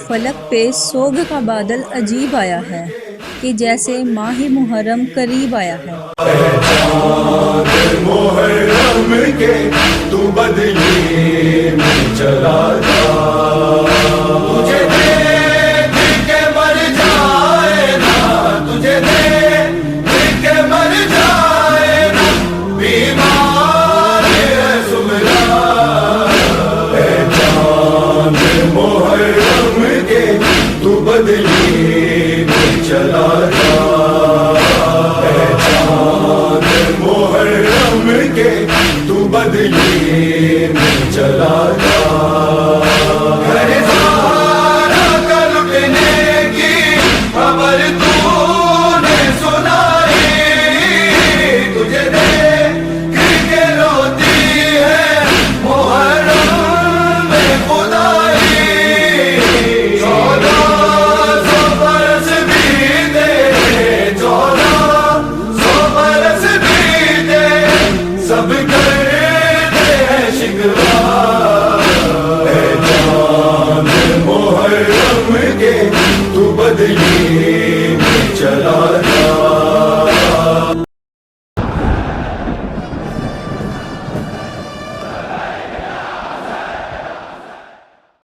فلک پہ سوگ کا بادل عجیب آیا ہے کہ جیسے ماہ محرم قریب آیا ہے۔ چاند محرم کے تو بدلی میں چلا جا، تجھے دیکھ کے مر جائے نا، تجھے دیکھ کے مر جائے نا بیمار سمرا، اے چاند محرم کے تو بدلی میں چلا جا، اے چاند محرم کے تو بدلی میں چلا جا، گھر سارا کا لٹنے کی خبر تو نے سنائی، تجھے دیکھ کے روتی ہے محرم میں خدائی، 1400 برس بیتے، 1400 برس بیتے، سب کرتے ہیں شکوہ، اے چاند محرم کے تو بدلی